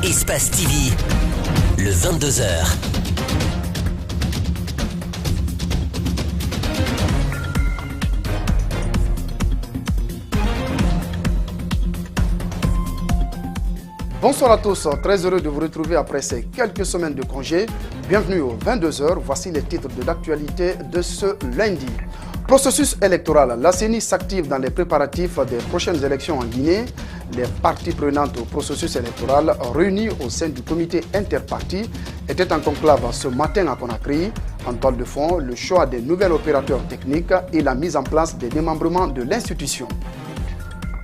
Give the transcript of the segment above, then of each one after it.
Espace TV, le 22h. Bonsoir à tous, très heureux de vous retrouver après ces quelques semaines de congé. Bienvenue aux 22h, voici les titres de l'actualité de ce lundi. Processus électoral, la CENI s'active dans les préparatifs des prochaines élections en Guinée. Les parties prenantes au processus électoral réunies au sein du comité interparti étaient en conclave ce matin à Conakry. En toile de fond, le choix des nouveaux opérateurs techniques et la mise en place des démembrements de l'institution.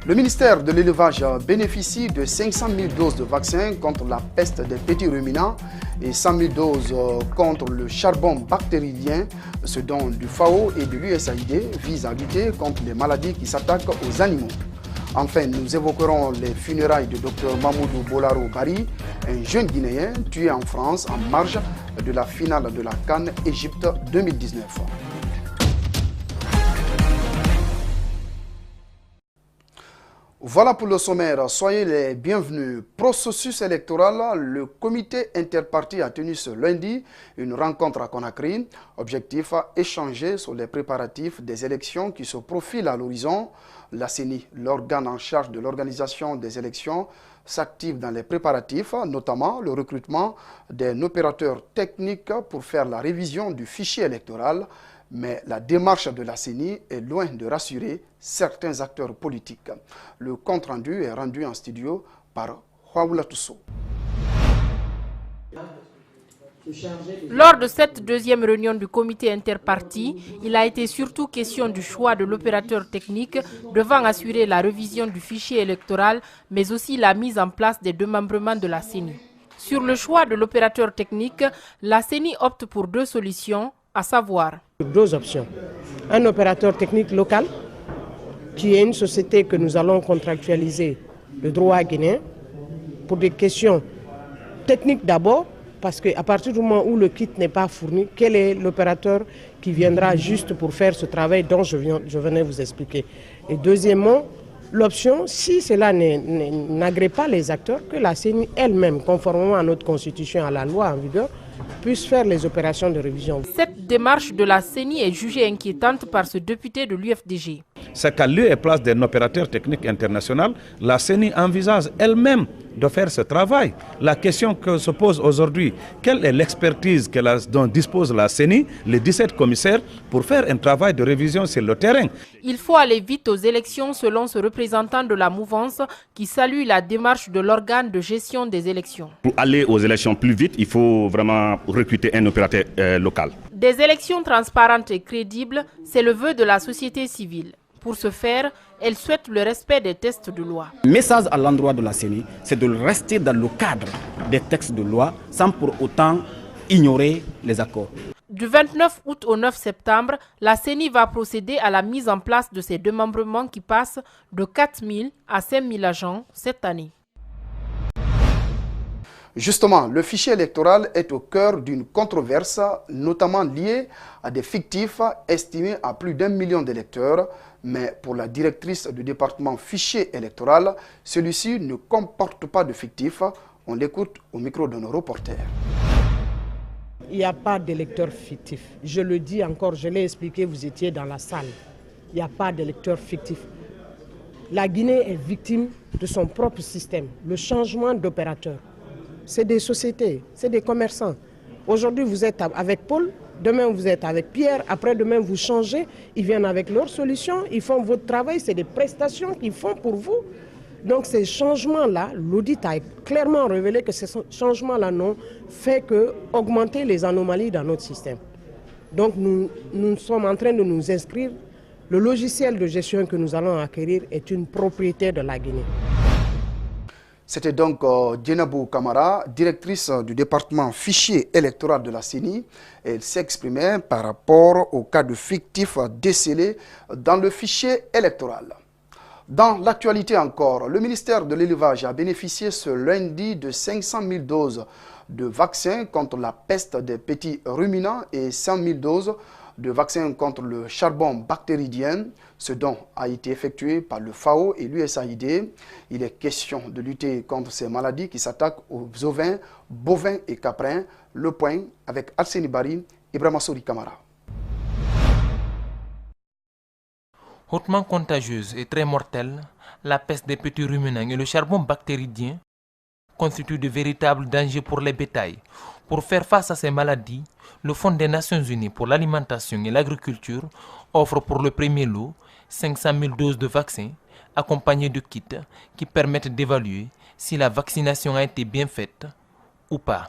Le ministère de l'Élevage bénéficie de 500 000 doses de vaccins contre la peste des petits ruminants et 100 000 doses contre le charbon bactérien. Ce don du FAO et de l'USAID vise à lutter contre les maladies qui s'attaquent aux animaux. Enfin, nous évoquerons les funérailles de Dr Mamoudou Bolaro Bari, un jeune Guinéen tué en France en marge de la finale de la CAN Égypte 2019. Voilà pour le sommaire, soyez les bienvenus. Processus électoral, le comité interparti a tenu ce lundi une rencontre à Conakry. Objectif, échanger sur les préparatifs des élections qui se profilent à l'horizon. La CENI, l'organe en charge de l'organisation des élections, s'active dans les préparatifs, notamment le recrutement d'un opérateur technique pour faire la révision du fichier électoral. Mais la démarche de la CENI est loin de rassurer certains acteurs politiques. Le compte-rendu est rendu en studio par Hwaoula Tousso. Lors de cette deuxième réunion du comité interparti, il a été surtout question du choix de l'opérateur technique devant assurer la révision du fichier électoral, mais aussi la mise en place des démembrements de la CENI. Sur le choix de l'opérateur technique, la CENI opte pour deux solutions, à savoir deux options. Un opérateur technique local, qui est une société que nous allons contractualiser le droit guinéen pour des questions techniques d'abord, parce qu'à partir du moment où le kit n'est pas fourni, quel est l'opérateur qui viendra juste pour faire ce travail dont je venais vous expliquer. Et deuxièmement, l'option, si cela n'agrée pas les acteurs, que la CENI elle-même, conformément à notre constitution, à la loi en vigueur, puisse faire les opérations de révision. Cette démarche de la CENI est jugée inquiétante par ce député de l'UFDG. C'est qu'à lieu et place d'un opérateur technique international, la CENI envisage elle-même de faire ce travail. La question que se pose aujourd'hui, quelle est l'expertise dont dispose la CENI, les 17 commissaires, pour faire un travail de révision sur le terrain? Il faut aller vite aux élections selon ce représentant de la mouvance qui salue la démarche de l'organe de gestion des élections. Pour aller aux élections plus vite, il faut vraiment recruter un opérateur local. Des élections transparentes et crédibles, c'est le vœu de la société civile. Pour ce faire, elle souhaite le respect des textes de loi. Le message à l'endroit de la CENI, c'est de rester dans le cadre des textes de loi sans pour autant ignorer les accords. Du 29 août au 9 septembre, la CENI va procéder à la mise en place de ces démembrements qui passent de 4 000 à 5 000 agents cette année. Justement, le fichier électoral est au cœur d'une controverse, notamment liée à des fictifs estimés à plus d'1 million d'électeurs. Mais pour la directrice du département fichier électoral, celui-ci ne comporte pas de fictifs. On l'écoute au micro de nos reporters. Il n'y a pas d'électeur fictif. Je le dis encore, je l'ai expliqué, vous étiez dans la salle. Il n'y a pas d'électeur fictif. La Guinée est victime de son propre système, le changement d'opérateur. C'est des sociétés, c'est des commerçants. Aujourd'hui, vous êtes avec Paul, demain vous êtes avec Pierre, après-demain vous changez, ils viennent avec leurs solutions, ils font votre travail, c'est des prestations qu'ils font pour vous. Donc ces changements-là, l'audit a clairement révélé que ces changements-là n'ont fait qu'augmenter les anomalies dans notre système. Donc nous sommes en train de nous inscrire. Le logiciel de gestion que nous allons acquérir est une propriété de la Guinée. C'était donc Djenabou Kamara, directrice du département fichier électoral de la CENI. Elle s'exprimait par rapport au cas de fictifs décelés dans le fichier électoral. Dans l'actualité encore, le ministère de l'Élevage a bénéficié ce lundi de 500 000 doses de vaccins contre la peste des petits ruminants et 100 000 doses de vaccins contre le charbon bactéridien. Ce don a été effectué par le FAO et l'USAID. Il est question de lutter contre ces maladies qui s'attaquent aux ovins, bovins et caprins. Le point avec Arsène Bari et Ibrahima Souri Kamara. Hautement contagieuse et très mortelle, la peste des petits ruminants et le charbon bactéridien constituent de véritables dangers pour les bétails. Pour faire face à ces maladies, le Fonds des Nations Unies pour l'alimentation et l'agriculture offre pour le premier lot 500 000 doses de vaccins accompagnés de kits qui permettent d'évaluer si la vaccination a été bien faite ou pas.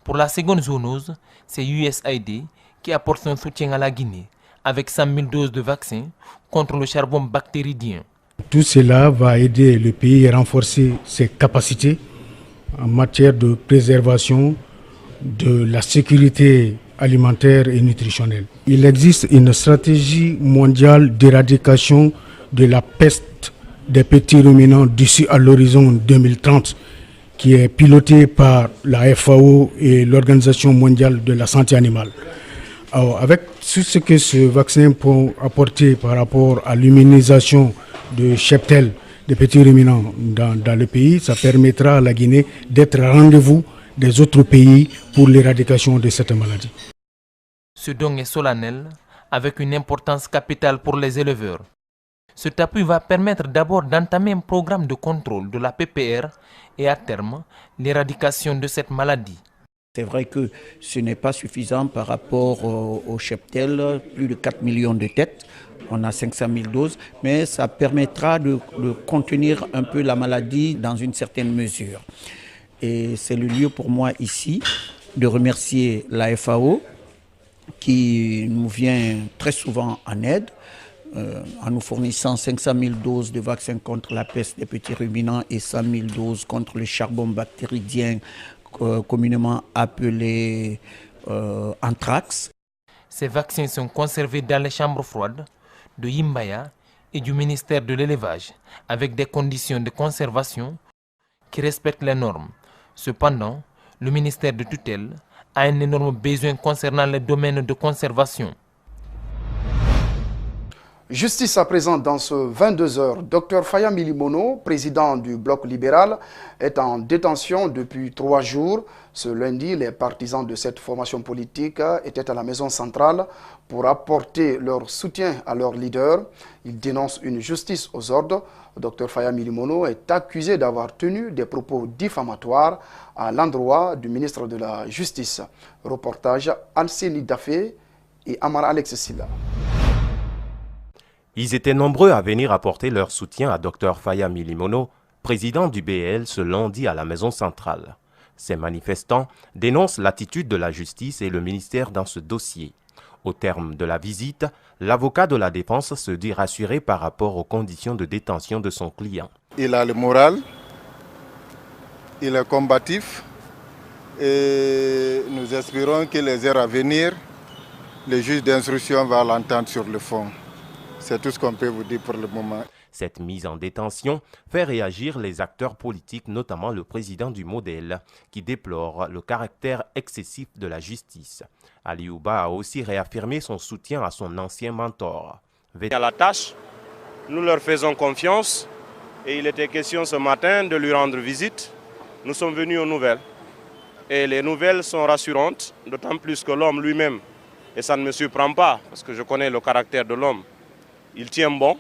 Pour la seconde zoonose, c'est USAID qui apporte son soutien à la Guinée avec 100 000 doses de vaccins contre le charbon bactéridien. Tout cela va aider le pays à renforcer ses capacités en matière de préservation de la sécurité alimentaire et nutritionnelle. Il existe une stratégie mondiale d'éradication de la peste des petits ruminants d'ici à l'horizon 2030 qui est pilotée par la FAO et l'Organisation mondiale de la santé animale. Alors, avec tout ce que ce vaccin peut apporter par rapport à l'immunisation de cheptel des petits ruminants dans le pays, ça permettra à la Guinée d'être à rendez-vous des autres pays pour l'éradication de cette maladie. Ce don est solennel, avec une importance capitale pour les éleveurs. Cet appui va permettre d'abord d'entamer un programme de contrôle de la PPR et à terme, l'éradication de cette maladie. C'est vrai que ce n'est pas suffisant par rapport au cheptel, plus de 4 millions de têtes. On a 500 000 doses, mais ça permettra de contenir un peu la maladie dans une certaine mesure. Et c'est le lieu pour moi ici de remercier la FAO qui nous vient très souvent en aide en nous fournissant 500 000 doses de vaccins contre la peste des petits ruminants et 100 000 doses contre le charbon bactéridien communément appelé anthrax. Ces vaccins sont conservés dans les chambres froides de Yimbaya et du ministère de l'élevage avec des conditions de conservation qui respectent les normes. Cependant, le ministère de tutelle a un énorme besoin concernant les domaines de conservation. Justice à présent dans ce 22h. Dr Faya Milimono, président du Bloc libéral, est en détention depuis 3 jours. Ce lundi, les partisans de cette formation politique étaient à la maison centrale pour apporter leur soutien à leur leader. Ils dénoncent une justice aux ordres. Dr Faya Milimono est accusé d'avoir tenu des propos diffamatoires à l'endroit du ministre de la Justice. Reportage Alcénie Dafé et Amara Alex Silla. Ils étaient nombreux à venir apporter leur soutien à Dr Faya Milimono, président du BL, ce lundi à la maison centrale. Ces manifestants dénoncent l'attitude de la justice et le ministère dans ce dossier. Au terme de la visite, l'avocat de la défense se dit rassuré par rapport aux conditions de détention de son client. Il a le moral, il est combatif et nous espérons que les heures à venir, le juge d'instruction va l'entendre sur le fond. C'est tout ce qu'on peut vous dire pour le moment. Cette mise en détention fait réagir les acteurs politiques, notamment le président du Modèle, qui déplore le caractère excessif de la justice. Ali Ouba a aussi réaffirmé son soutien à son ancien mentor. À la tâche, nous leur faisons confiance et il était question ce matin de lui rendre visite. Nous sommes venus aux nouvelles et les nouvelles sont rassurantes, d'autant plus que l'homme lui-même, et ça ne me surprend pas parce que je connais le caractère de l'homme, il tient bon,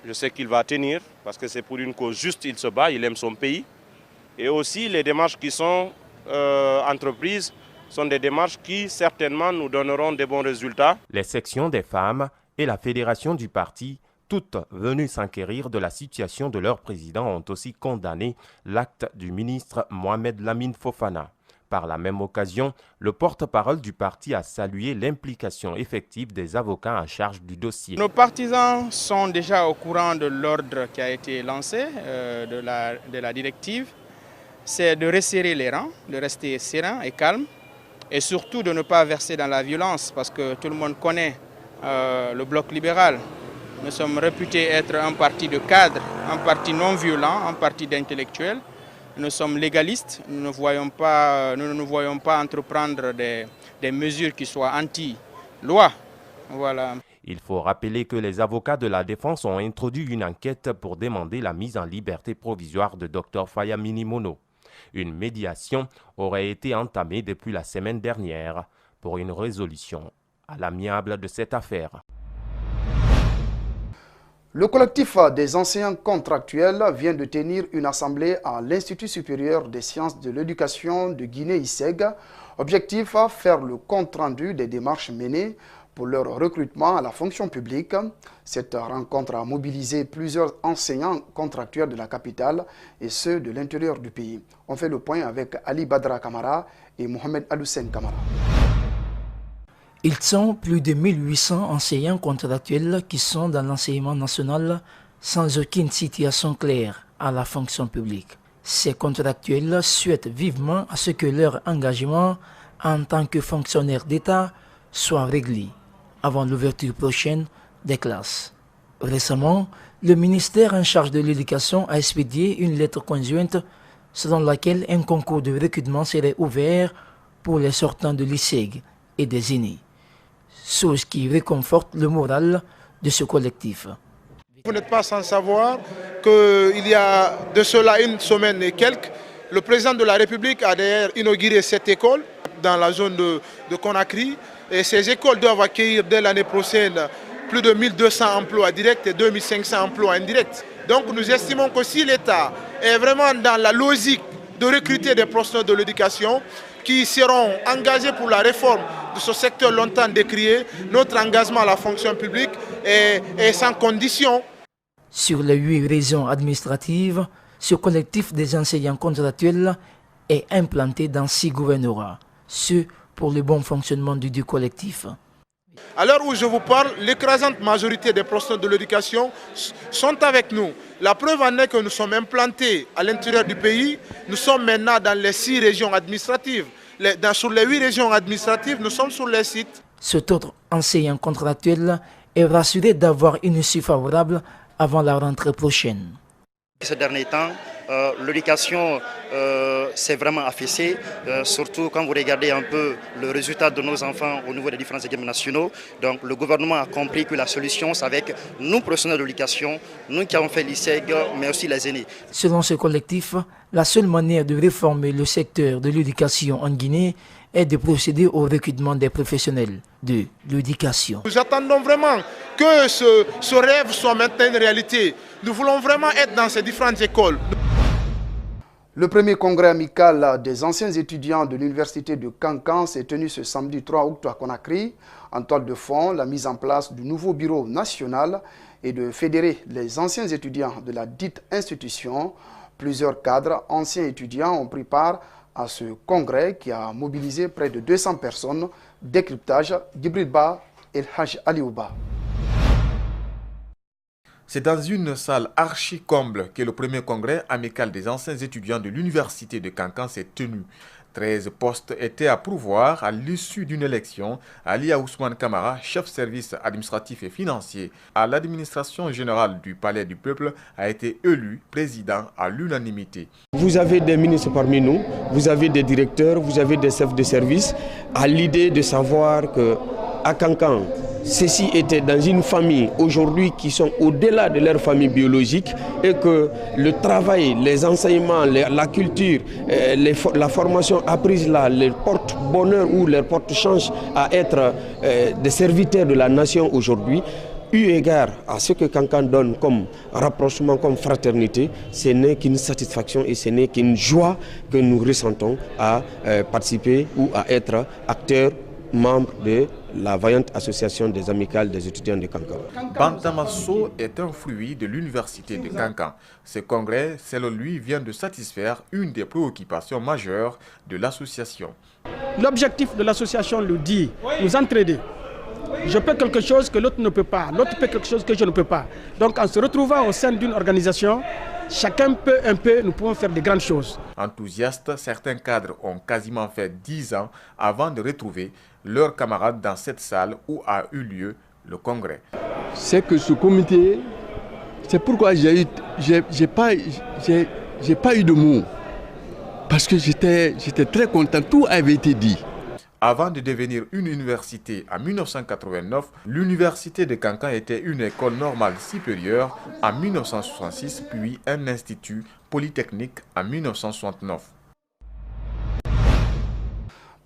je sais qu'il va tenir parce que c'est pour une cause juste, il se bat, il aime son pays. Et aussi les démarches qui sont entreprises sont des démarches qui certainement nous donneront des bons résultats. Les sections des femmes et la fédération du parti, toutes venues s'enquérir de la situation de leur président, ont aussi condamné l'acte du ministre Mohamed Lamine Fofana. Par la même occasion, le porte-parole du parti a salué l'implication effective des avocats en charge du dossier. Nos partisans sont déjà au courant de l'ordre qui a été lancé, de la directive. C'est de resserrer les rangs, de rester serein et calme et surtout de ne pas verser dans la violence parce que tout le monde connaît le bloc libéral. Nous sommes réputés être un parti de cadres, un parti non violent, un parti d'intellectuels. Nous sommes légalistes, nous ne nous voyons pas entreprendre des mesures qui soient anti-loi. Voilà. Il faut rappeler que les avocats de la défense ont introduit une enquête pour demander la mise en liberté provisoire de Dr Faya Milimono. Une médiation aurait été entamée depuis la semaine dernière pour une résolution à l'amiable de cette affaire. Le collectif des enseignants contractuels vient de tenir une assemblée à l'Institut supérieur des sciences de l'éducation de Guinée-Isseg. Objectif, faire le compte-rendu des démarches menées pour leur recrutement à la fonction publique. Cette rencontre a mobilisé plusieurs enseignants contractuels de la capitale et ceux de l'intérieur du pays. On fait le point avec Ali Badra Kamara et Mohamed Aloussen Kamara. Ils sont plus de 1800 enseignants contractuels qui sont dans l'enseignement national sans aucune situation claire à la fonction publique. Ces contractuels souhaitent vivement à ce que leur engagement en tant que fonctionnaire d'État soit réglé avant l'ouverture prochaine des classes. Récemment, le ministère en charge de l'éducation a expédié une lettre conjointe selon laquelle un concours de recrutement serait ouvert pour les sortants de l'ISEG et des aînés, chose qui réconforte le moral de ce collectif. Vous n'êtes pas sans savoir qu'il y a de cela une semaine et quelques, le président de la République a d'ailleurs inauguré cette école dans la zone de Conakry. Et ces écoles doivent accueillir dès l'année prochaine plus de 1200 emplois directs et 2500 emplois indirects. Donc nous estimons que si l'État est vraiment dans la logique de recruter des professionnels de l'éducation qui seront engagés pour la réforme de ce secteur longtemps décrié, notre engagement à la fonction publique est sans condition. Sur les 8 régions administratives, ce collectif des enseignants contractuels est implanté dans 6 gouvernorats, ce pour le bon fonctionnement du collectif. À l'heure où je vous parle, l'écrasante majorité des professionnels de l'éducation sont avec nous. La preuve en est que nous sommes implantés à l'intérieur du pays. Nous sommes maintenant dans les 6 régions administratives. Sur les 8 régions administratives, nous sommes sur les sites. Cet autre enseignant contractuel est rassuré d'avoir une issue favorable avant la rentrée prochaine. Ces derniers temps, l'éducation s'est vraiment affaissée, surtout quand vous regardez un peu le résultat de nos enfants au niveau des différents examens nationaux. Donc le gouvernement a compris que la solution, c'est avec nous, professionnels de l'éducation, nous qui avons fait l'ISEG, mais aussi les aînés. Selon ce collectif, la seule manière de réformer le secteur de l'éducation en Guinée est de procéder au recrutement des professionnels de l'éducation. Nous attendons vraiment que ce rêve soit maintenant une réalité. Nous voulons vraiment être dans ces différentes écoles. Le premier congrès amical des anciens étudiants de l'université de Kankan s'est tenu ce samedi 3 août à Conakry. En toile de fond, la mise en place du nouveau bureau national et de fédérer les anciens étudiants de la dite institution. Plusieurs cadres anciens étudiants ont pris part à ce congrès qui a mobilisé près de 200 personnes. Décryptage d'Ibril Ba et Haj Aliouba. C'est dans une salle archi-comble que le premier congrès amical des anciens étudiants de l'université de Kankan s'est tenu. 13 postes étaient à pourvoir à l'issue d'une élection. Ali Ousmane Kamara, chef service administratif et financier à l'administration générale du Palais du Peuple, a été élu président à l'unanimité. Vous avez des ministres parmi nous, vous avez des directeurs, vous avez des chefs de service. À l'idée de savoir qu'à Kankan, ceux-ci étaient dans une famille aujourd'hui qui sont au-delà de leur famille biologique et que le travail, les enseignements, la culture, la formation apprise là, les porte bonheur ou les porte chance à être des serviteurs de la nation aujourd'hui. Eu égard à ce que Kankan donne comme rapprochement, comme fraternité, ce n'est qu'une satisfaction et ce n'est qu'une joie que nous ressentons à participer ou à être acteurs, membres de la vaillante association des amicales des étudiants de Kankan. Bantamasso est un fruit de l'université de Kankan. Ce congrès, selon lui, vient de satisfaire une des préoccupations majeures de l'association. L'objectif de l'association le dit, nous entraider. Je peux quelque chose que l'autre ne peut pas, l'autre peut quelque chose que je ne peux pas. Donc en se retrouvant au sein d'une organisation, chacun peut un peu, nous pouvons faire de grandes choses. Enthousiastes, certains cadres ont quasiment fait 10 ans avant de retrouver leurs camarades dans cette salle où a eu lieu le congrès. C'est que ce comité, c'est pourquoi j'ai pas eu de mots. Parce que j'étais très content, tout avait été dit. Avant de devenir une université en 1989, l'université de Kankan était une école normale supérieure en 1966, puis un institut polytechnique en 1969.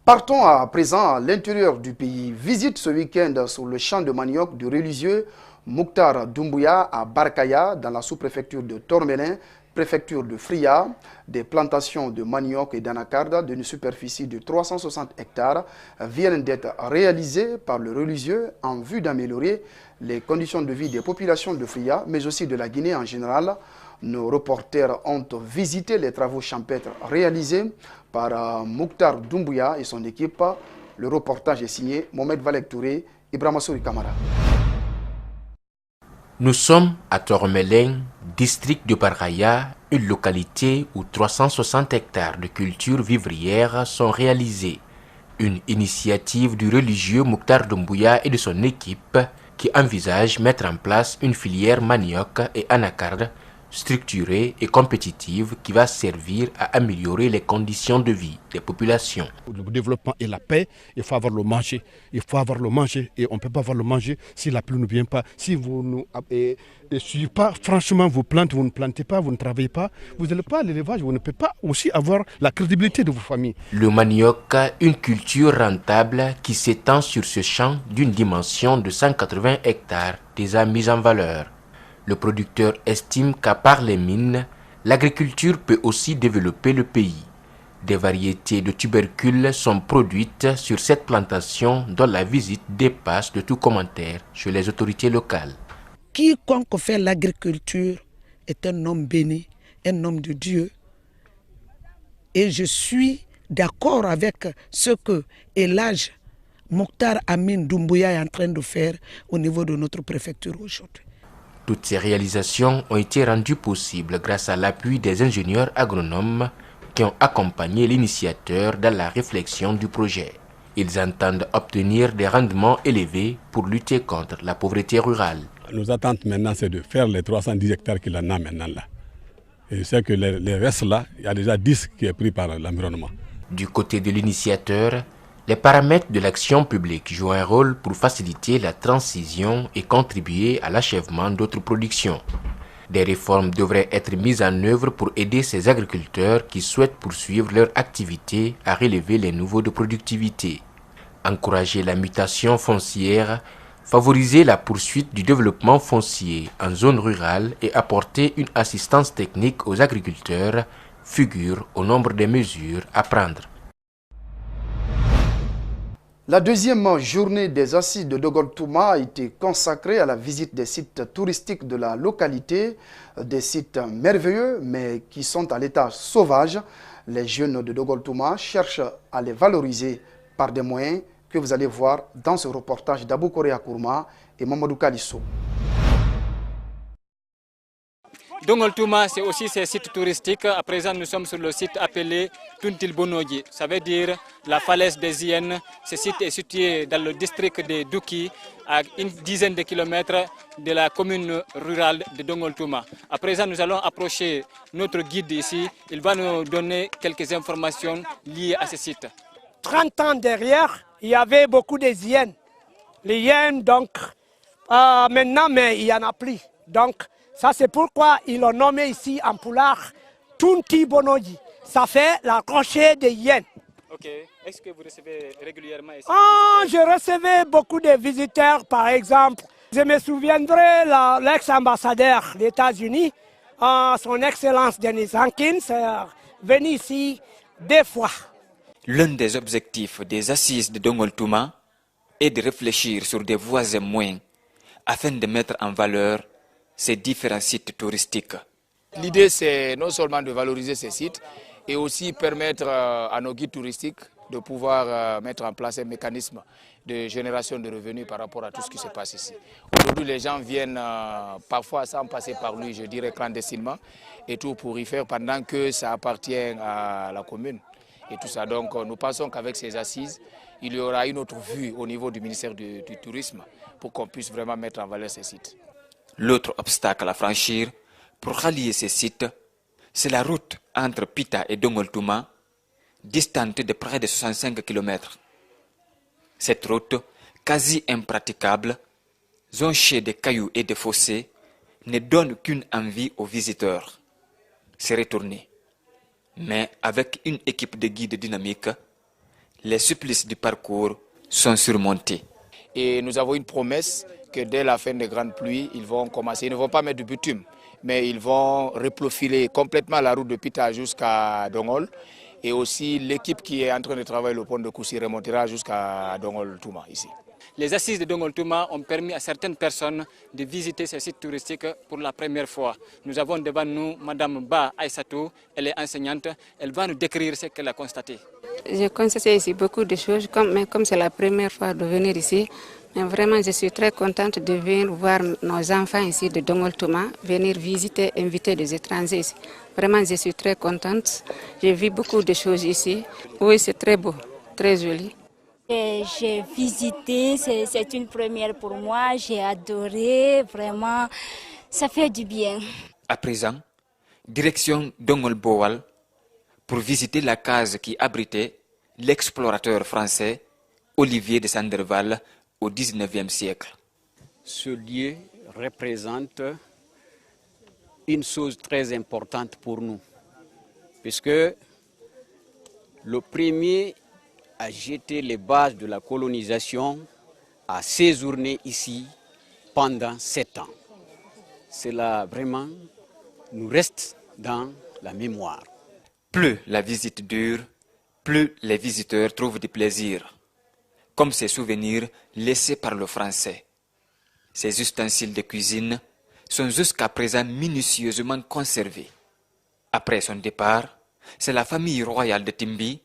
Partons à présent à l'intérieur du pays. Visite ce week-end sur le champ de manioc du religieux Mouktar Doumbouya à Barkaya, dans la sous-préfecture de Tormelin, préfecture de Fria. Des plantations de manioc et d'anacarde d'une superficie de 360 hectares viennent d'être réalisées par le religieux en vue d'améliorer les conditions de vie des populations de Fria, mais aussi de la Guinée en général. Nos reporters ont visité les travaux champêtres réalisés par Mouktar Doumbouya et son équipe. Le reportage est signé Mohamed Valek Touré, Ibrahima Souri Kamara. Nous sommes à Tormelin, district de Barkaya, une localité où 360 hectares de cultures vivrières sont réalisés. Une initiative du religieux Mouktar Doumbouya et de son équipe qui envisage mettre en place une filière manioc et anacarde structurée et compétitive qui va servir à améliorer les conditions de vie des populations. Le développement et la paix, il faut avoir le manger. Il faut avoir le manger et on ne peut pas avoir le manger si la pluie ne vient pas. Si vous ne suivez pas, franchement, vous ne plantez pas, vous ne travaillez pas, vous n'allez pas à l'élevage, vous ne pouvez pas aussi avoir la crédibilité de vos familles. Le manioc, une culture rentable qui s'étend sur ce champ d'une dimension de 180 hectares, déjà mise en valeur. Le producteur estime qu'à part les mines, l'agriculture peut aussi développer le pays. Des variétés de tubercules sont produites sur cette plantation dont la visite dépasse de tout commentaire chez les autorités locales. Quiconque fait l'agriculture est un homme béni, un homme de Dieu. Et je suis d'accord avec ce que Elhadj Mouktar Amin Doumbouya est en train de faire au niveau de notre préfecture aujourd'hui. Toutes ces réalisations ont été rendues possibles grâce à l'appui des ingénieurs agronomes qui ont accompagné l'initiateur dans la réflexion du projet. Ils entendent obtenir des rendements élevés pour lutter contre la pauvreté rurale. Nos attentes maintenant, c'est de faire les 310 hectares qu'il en a maintenant là. Et je sais que les restes là, il y a déjà 10 qui est pris par l'environnement. Du côté de l'initiateur, les paramètres de l'action publique jouent un rôle pour faciliter la transition et contribuer à l'achèvement d'autres productions. Des réformes devraient être mises en œuvre pour aider ces agriculteurs qui souhaitent poursuivre leur activité à relever les niveaux de productivité. Encourager la mutation foncière, favoriser la poursuite du développement foncier en zone rurale et apporter une assistance technique aux agriculteurs figurent au nombre des mesures à prendre. La deuxième journée des assises de Dogoltouma a été consacrée à la visite des sites touristiques de la localité, des sites merveilleux mais qui sont à l'état sauvage. Les jeunes de Dogoltouma cherchent à les valoriser par des moyens que vous allez voir dans ce reportage d'Abou Korea Kourma et Mamadou Kalisso. Dongoltouma, c'est aussi ces sites touristiques. À présent, nous sommes sur le site appelé Tuntilbonogi. Ça veut dire la falaise des hyènes. Ce site est situé dans le district de Douki, à une dizaine de kilomètres de la commune rurale de Dongoltouma. À présent, nous allons approcher notre guide ici. Il va nous donner quelques informations liées à ce site. 30 ans derrière, il y avait beaucoup de hyènes. Les hyènes, donc, maintenant, mais il n'y en a plus. Donc, ça, c'est pourquoi ils l'ont nommé ici en poulard Tunti Bonoji. Ça fait la crochet des hyènes. Ok. Est-ce que vous recevez régulièrement ici je recevais beaucoup de visiteurs, par exemple. Je me souviendrai, l'ex-ambassadeur des États-Unis, son Excellence Denis Hankins, est venu ici 2 fois. L'un des objectifs des assises de Dongoltouma est de réfléchir sur des voies et moyens afin de mettre en valeur ces différents sites touristiques. L'idée, c'est non seulement de valoriser ces sites et aussi permettre à nos guides touristiques de pouvoir mettre en place un mécanisme de génération de revenus par rapport à tout ce qui se passe ici. Aujourd'hui, les gens viennent parfois sans passer par lui, je dirais clandestinement, et tout pour y faire pendant que ça appartient à la commune. Et tout ça. Donc nous pensons qu'avec ces assises, il y aura une autre vue au niveau du ministère du Tourisme pour qu'on puisse vraiment mettre en valeur ces sites. L'autre obstacle à franchir pour rallier ces sites, c'est la route entre Pita et Dongoltouma, distante de près de 65 km. Cette route, quasi impraticable, jonchée de cailloux et de fossés, ne donne qu'une envie aux visiteurs, se retourner. Mais avec une équipe de guides dynamiques, les supplices du parcours sont surmontés. Et nous avons une promesse que dès la fin des grandes pluies, ils vont commencer. Ils ne vont pas mettre du bitume, mais ils vont reprofiler complètement la route de Pita jusqu'à Dongol. Et aussi l'équipe qui est en train de travailler le pont de Koussi remontera jusqu'à Dongol-Touma ici. Les assises de Dongol-Touma ont permis à certaines personnes de visiter ces sites touristiques pour la première fois. Nous avons devant nous Mme Ba Aïssatou, elle est enseignante, elle va nous décrire ce qu'elle a constaté. J'ai constaté ici beaucoup de choses, mais comme c'est la première fois de venir ici, mais vraiment je suis très contente de venir voir nos enfants ici de Dongol-Touma, venir visiter, inviter des étrangers ici. Vraiment je suis très contente, j'ai vu beaucoup de choses ici. Oui, c'est très beau, très joli. J'ai visité, c'est une première pour moi, j'ai adoré, vraiment, ça fait du bien. À présent, direction Dongol-Bowal pour visiter la case qui abritait l'explorateur français Olivier de Sanderval au XIXe siècle. Ce lieu représente une chose très importante pour nous, puisque le premier à jeter les bases de la colonisation a séjourné ici pendant 7 ans. Cela vraiment nous reste dans la mémoire. Plus la visite dure, plus les visiteurs trouvent du plaisir, comme ces souvenirs laissés par le Français. Ces ustensiles de cuisine sont jusqu'à présent minutieusement conservés. Après son départ, c'est la famille royale de Timbi,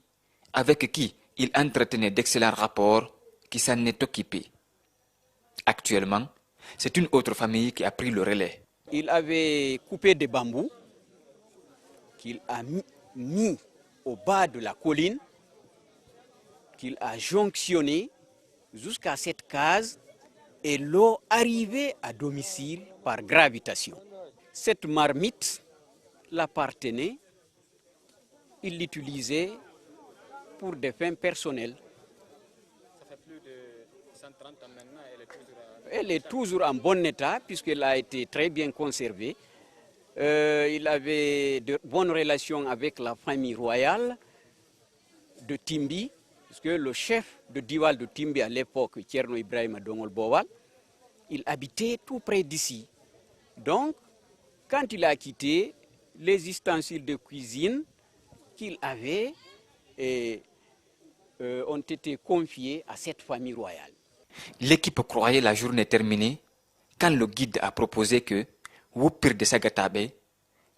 avec qui il entretenait d'excellents rapports, qui s'en est occupé. Actuellement, c'est une autre famille qui a pris le relais. Il avait coupé des bambous qu'il a mis au bas de la colline, qu'il a jonctionné jusqu'à cette case et l'eau arrivait à domicile par gravitation. Cette marmite l'appartenait, il l'utilisait pour des fins personnelles. Ça fait plus de 130 ans maintenant, elle est toujours en bon état puisqu'elle a été très bien conservée. Il avait de bonnes relations avec la famille royale de Timbi, puisque le chef de Diwal de Timbi à l'époque, Thierno Ibrahima Dongol Bowal, il habitait tout près d'ici. Donc, quand il a quitté, les ustensiles de cuisine qu'il avait ont été confiés à cette famille royale. L'équipe croyait la journée terminée quand le guide a proposé que, Wupir de Sagatabe,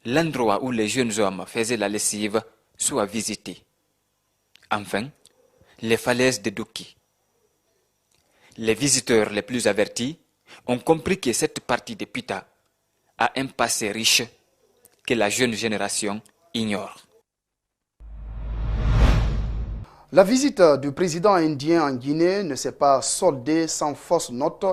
l'endroit où les jeunes hommes faisaient la lessive, soit visité. Enfin, les falaises de Douki. Les visiteurs les plus avertis ont compris que cette partie de Pita a un passé riche que la jeune génération ignore. La visite du président indien en Guinée ne s'est pas soldée sans fausse note.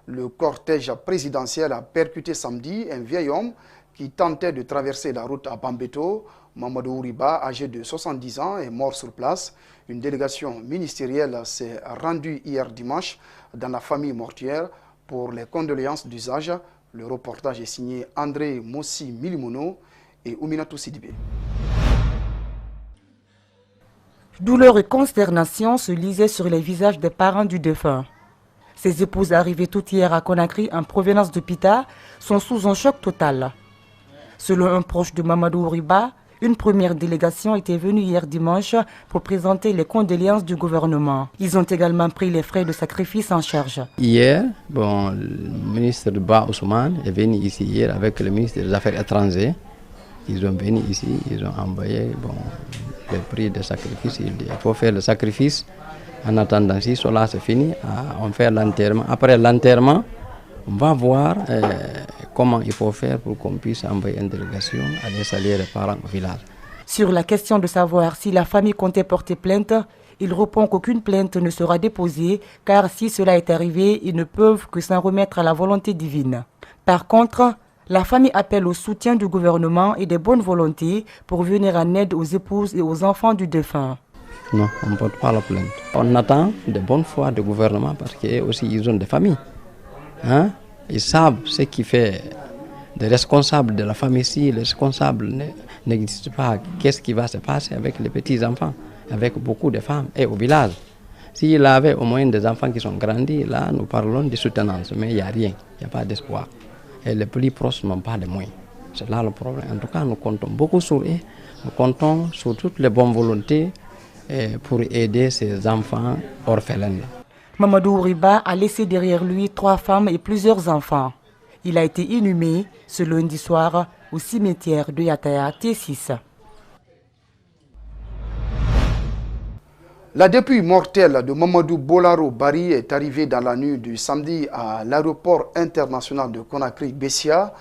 Le cortège présidentiel a percuté samedi un vieil homme qui tentait de traverser la route à Bambeto. Mamadou Ouriba, âgé de 70 ans, est mort sur place. Une délégation ministérielle s'est rendue hier dimanche dans la famille mortuaire pour les condoléances d'usage. Le reportage est signé André Mossi Milimono et Ouminatou Sidibé. Douleur et consternation se lisaient sur les visages des parents du défunt. Ses épouses arrivées tout hier à Conakry en provenance de Pita sont sous un choc total. Selon un proche de Mamadou Ouriba, une première délégation était venue hier dimanche pour présenter les condoléances du gouvernement. Ils ont également pris les frais de sacrifice en charge. Hier, le ministre Ba Ousmane est venu ici hier avec le ministre des Affaires étrangères. Ils ont venu ici, ils ont envoyé le prix de sacrifice. Il faut faire le sacrifice. En attendant, si cela c'est fini, on fait l'enterrement. Après l'enterrement, on va voir comment il faut faire pour qu'on puisse envoyer une délégation aller saluer les parents au village. Sur la question de savoir si la famille comptait porter plainte, il répond qu'aucune plainte ne sera déposée car si cela est arrivé, ils ne peuvent que s'en remettre à la volonté divine. Par contre, la famille appelle au soutien du gouvernement et des bonnes volontés pour venir en aide aux épouses et aux enfants du défunt. Non, on ne porte pas la plainte. On attend de bonne foi du gouvernement parce qu'ils aussi ils ont des familles. Hein? Ils savent ce qui fait des responsables de la famille. Si les responsables n'existent pas, qu'est-ce qui va se passer avec les petits-enfants, avec beaucoup de femmes et au village? S'il avait au moins des enfants qui sont grandis, là nous parlons de soutenance, mais il n'y a rien, il n'y a pas d'espoir. Et les plus proches n'ont pas de moyens. C'est là le problème. En tout cas, nous comptons beaucoup sur eux, nous comptons sur toutes les bonnes volontés pour aider ces enfants orphelins. Mamadou Ouriba a laissé derrière lui 3 femmes et plusieurs enfants. Il a été inhumé ce lundi soir au cimetière de Yataya T6. La dépouille mortelle de Mamadou Bolaro Bari est arrivée dans la nuit du samedi à l'aéroport international de Conakry-Bessia.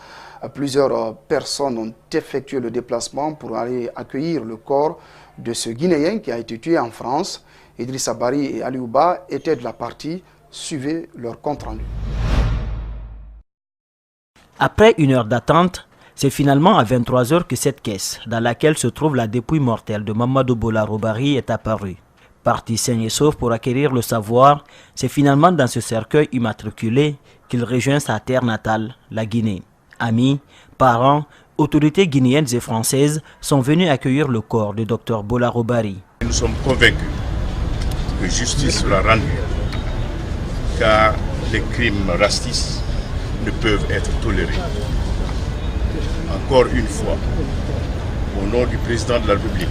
Plusieurs personnes ont effectué le déplacement pour aller accueillir le corps de ce Guinéen qui a été tué en France. Idrissa Bari et Aliouba étaient de la partie. Suivez leur compte-rendu. Après 1 heure d'attente, c'est finalement à 23 h que cette caisse, dans laquelle se trouve la dépouille mortelle de Mamadou Bolaro Bari, est apparue. Parti sain et sauf pour acquérir le savoir, c'est finalement dans ce cercueil immatriculé qu'il rejoint sa terre natale, la Guinée. Amis, parents, autorités guinéennes et françaises sont venus accueillir le corps du docteur Bolaro Bari. Nous sommes convaincus que justice sera rendue, car les crimes racistes ne peuvent être tolérés. Encore une fois, au nom du président de la République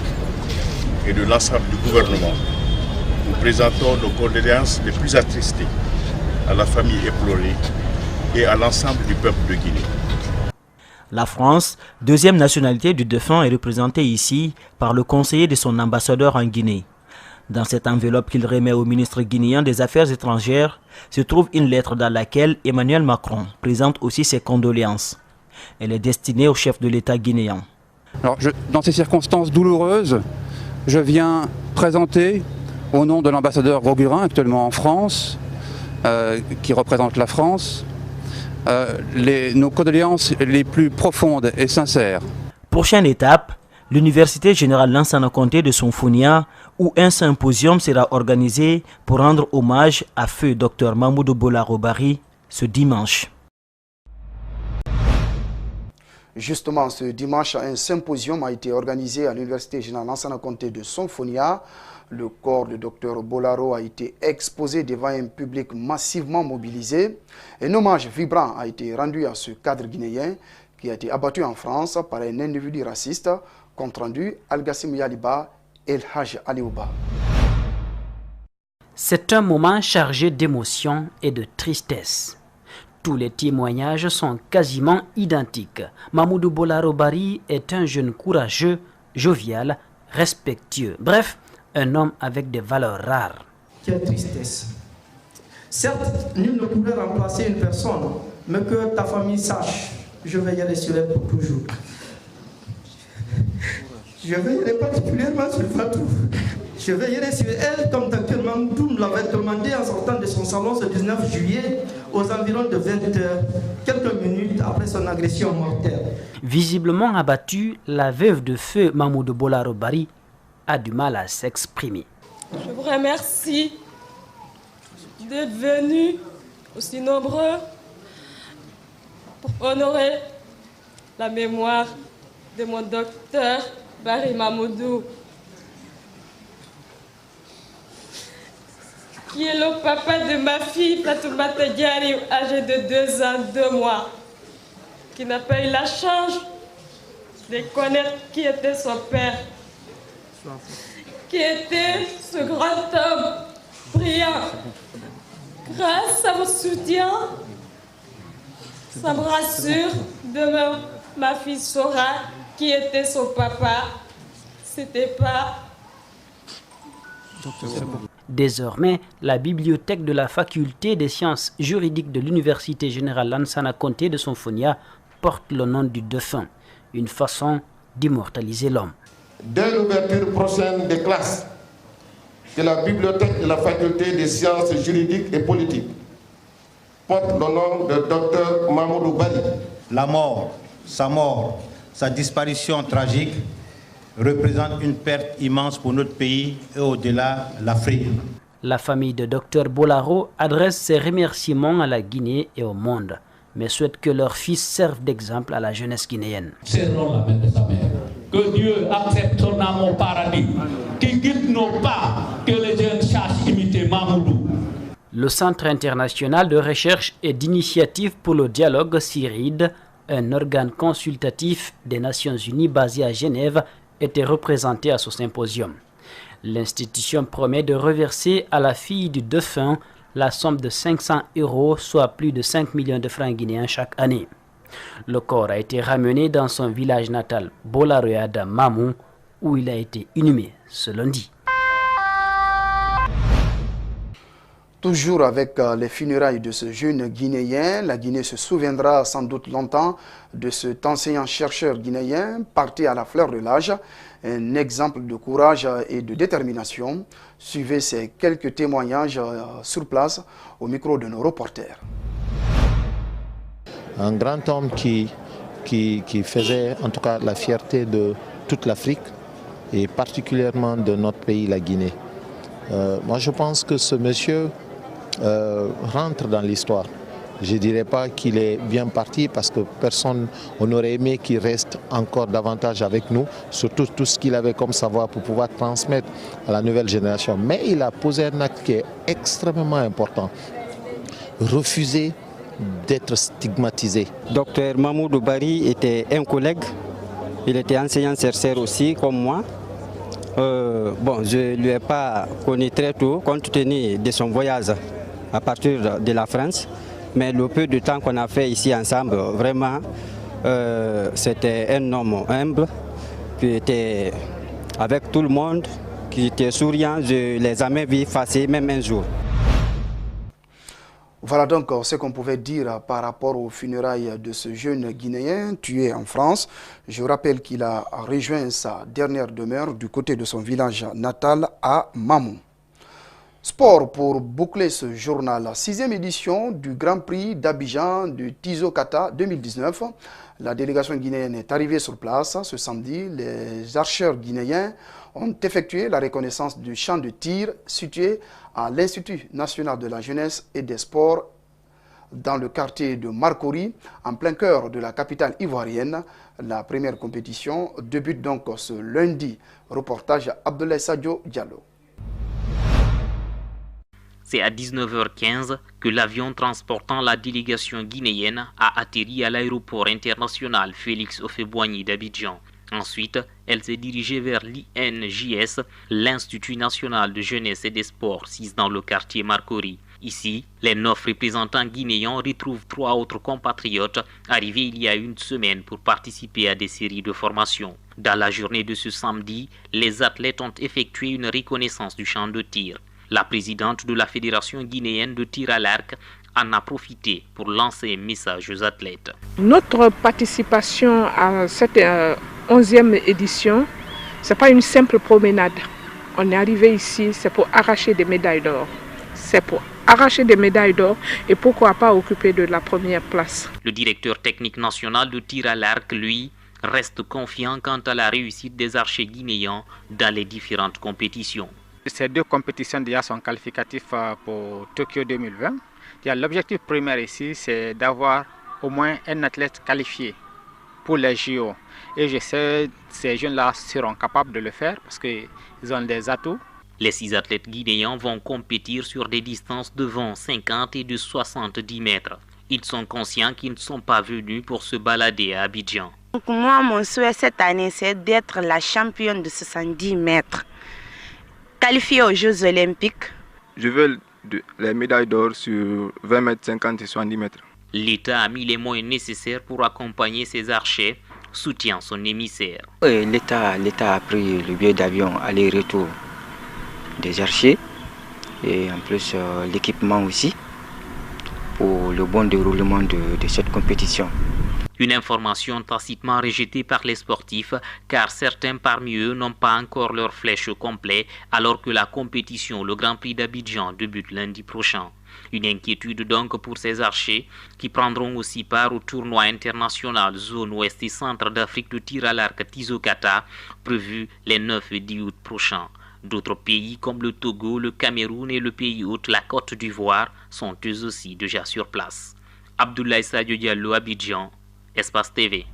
et de l'ensemble du gouvernement, nous présentons nos condoléances les plus attristées à la famille éplorée et à l'ensemble du peuple de Guinée. La France, deuxième nationalité du défunt, est représentée ici par le conseiller de son ambassadeur en Guinée. Dans cette enveloppe qu'il remet au ministre guinéen des Affaires étrangères, se trouve une lettre dans laquelle Emmanuel Macron présente aussi ses condoléances. Elle est destinée au chef de l'État guinéen. Alors, dans ces circonstances douloureuses, je viens présenter, au nom de l'ambassadeur Rogurin, actuellement en France, qui représente la France, nos condoléances les plus profondes et sincères. Prochaine étape, l'Université générale Lansana Conté de Sonfonia, où un symposium sera organisé pour rendre hommage à feu Dr Mamadou Bolaro Bari ce dimanche. Justement, ce dimanche, un symposium a été organisé à l'Université générale Lansana Conté de Sonfonia. Le corps du docteur Bolaro a été exposé devant un public massivement mobilisé. Un hommage vibrant a été rendu à ce cadre guinéen qui a été abattu en France par un individu raciste. Compte rendu, Al-Gassim Yaliba et El Haj Aliouba. C'est un moment chargé d'émotion et de tristesse. Tous les témoignages sont quasiment identiques. Mamadou Bolaro Bari est un jeune courageux, jovial, respectueux. Bref, un homme avec des valeurs rares. Quelle tristesse. Certes, nul ne pourrait remplacer une personne, mais que ta famille sache, je vais y aller sur elle pour toujours. Je vais y aller particulièrement sur Fatou. Je vais y aller sur elle comme Dr Mamadou nous l'avait demandé en sortant de son salon ce 19 juillet aux environs de 20 h, quelques minutes après son agression mortelle. Visiblement abattue, la veuve de feu Mamadou Bolaro Bari a du mal à s'exprimer. Je vous remercie d'être venus aussi nombreux pour honorer la mémoire de mon docteur Bari Mamadou, qui est le papa de ma fille Fatoumata Diari, âgée de 2 ans, 2 mois, qui n'a pas eu la chance de connaître qui était son père, qui était ce grand homme brillant. Grâce à vos soutiens, ça me rassure, demain ma fille saura qui était son papa. C'était pas... Désormais, la bibliothèque de la faculté des sciences juridiques de l'Université générale Lansana Conté de Sonfonia porte le nom du défunt, une façon d'immortaliser l'homme. Dès l'ouverture prochaine des classes de la bibliothèque de la faculté des sciences juridiques et politiques porte le nom de Dr Mamadou Bari. La mort, sa disparition tragique représente une perte immense pour notre pays et au-delà l'Afrique. La famille de Dr Bolaro adresse ses remerciements à la Guinée et au monde, mais souhaite que leur fils serve d'exemple à la jeunesse guinéenne. Serrons la main de sa mère. Que Dieu accepte son âme au paradis, qu'il guide nos pas, que les jeunes sachent imiter Mamoudou. Le Centre international de recherche et d'initiative pour le dialogue CIRID, un organe consultatif des Nations Unies basé à Genève, était représenté à ce symposium. L'institution promet de reverser à la fille du défunt la somme de 500 €, soit plus de 5 millions de francs guinéens chaque année. Le corps a été ramené dans son village natal, Bolaroyada Mamou, où il a été inhumé ce lundi. Toujours avec les funérailles de ce jeune Guinéen, la Guinée se souviendra sans doute longtemps de cet enseignant-chercheur guinéen parti à la fleur de l'âge, un exemple de courage et de détermination. Suivez ces quelques témoignages sur place au micro de nos reporters. Un grand homme qui faisait en tout cas la fierté de toute l'Afrique et particulièrement de notre pays, la Guinée. Moi je pense que ce monsieur rentre dans l'histoire. Je ne dirais pas qu'il est bien parti parce que personne, on aurait aimé qu'il reste encore davantage avec nous, surtout tout ce qu'il avait comme savoir pour pouvoir transmettre à la nouvelle génération. Mais il a posé un acte qui est extrêmement important. Refuser d'être stigmatisé. Docteur Mamoudou Bari était un collègue, il était enseignant-chercheur aussi comme moi. Je ne lui ai pas connu très tôt compte tenu de son voyage à partir de la France, mais le peu de temps qu'on a fait ici ensemble, vraiment, c'était un homme humble qui était avec tout le monde, qui était souriant. Je ne les ai jamais vus effacer, même un jour. Voilà donc ce qu'on pouvait dire par rapport aux funérailles de ce jeune Guinéen tué en France. Je rappelle qu'il a rejoint sa dernière demeure du côté de son village natal à Mamou. Sport pour boucler ce journal. 6e édition du Grand Prix d'Abidjan du Tizo Kata 2019. La délégation guinéenne est arrivée sur place ce samedi. Les archeurs guinéens ont effectué la reconnaissance du champ de tir situé à l'Institut national de la jeunesse et des sports dans le quartier de Marcory, en plein cœur de la capitale ivoirienne. La première compétition débute donc ce lundi. Reportage Abdoulaye Sadio Diallo. C'est à 19h15 que l'avion transportant la délégation guinéenne a atterri à l'aéroport international Félix Houphouët-Boigny d'Abidjan. Ensuite, elle s'est dirigée vers l'INJS, l'Institut national de jeunesse et des sports, situé dans le quartier Marcory. Ici, les 9 représentants guinéens retrouvent 3 autres compatriotes arrivés il y a une semaine pour participer à des séries de formations. Dans la journée de ce samedi, les athlètes ont effectué une reconnaissance du champ de tir. La présidente de la Fédération guinéenne de tir à l'arc en a profité pour lancer un message aux athlètes. Notre participation à cette 11e édition, ce n'est pas une simple promenade. On est arrivé ici, c'est pour arracher des médailles d'or. C'est pour arracher des médailles d'or et pourquoi pas occuper de la première place. Le directeur technique national de tir à l'arc, lui, reste confiant quant à la réussite des archers guinéens dans les différentes compétitions. Ces 2 compétitions déjà sont qualificatives pour Tokyo 2020. L'objectif primaire ici, c'est d'avoir au moins un athlète qualifié pour les JO. Et je sais que ces jeunes-là seront capables de le faire parce qu'ils ont des atouts. Les 6 athlètes guinéens vont compétir sur des distances de 20, 50 et de 70 mètres. Ils sont conscients qu'ils ne sont pas venus pour se balader à Abidjan. Donc moi, mon souhait cette année, c'est d'être la championne de 70 mètres. Qualifiée aux Jeux Olympiques. Je veux les médailles d'or sur 20 mètres, 50 et 70 mètres. L'État a mis les moyens nécessaires pour accompagner ses archers, soutient son émissaire. L'État a pris le billet d'avion aller-retour des archers et en plus l'équipement aussi pour le bon déroulement de cette compétition. Une information tacitement rejetée par les sportifs car certains parmi eux n'ont pas encore leur flèche complète alors que la compétition, le Grand Prix d'Abidjan, débute lundi prochain. Une inquiétude donc pour ces archers qui prendront aussi part au tournoi international zone ouest et centre d'Afrique de tir à l'arc Tizokata prévu les 9 et 10 août prochains. D'autres pays comme le Togo, le Cameroun et le pays hôte, la Côte d'Ivoire, sont eux aussi déjà sur place. Abdoulaye Sadio Diallo, Abidjan, Espace TV.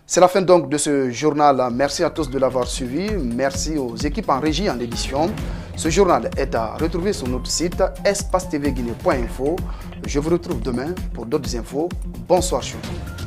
C'est la fin donc de ce journal. Merci à tous de l'avoir suivi. Merci aux équipes en régie en édition. Ce journal est à retrouver sur notre site espacetvguinée.info. Je vous retrouve demain pour d'autres infos. Bonsoir chez vous.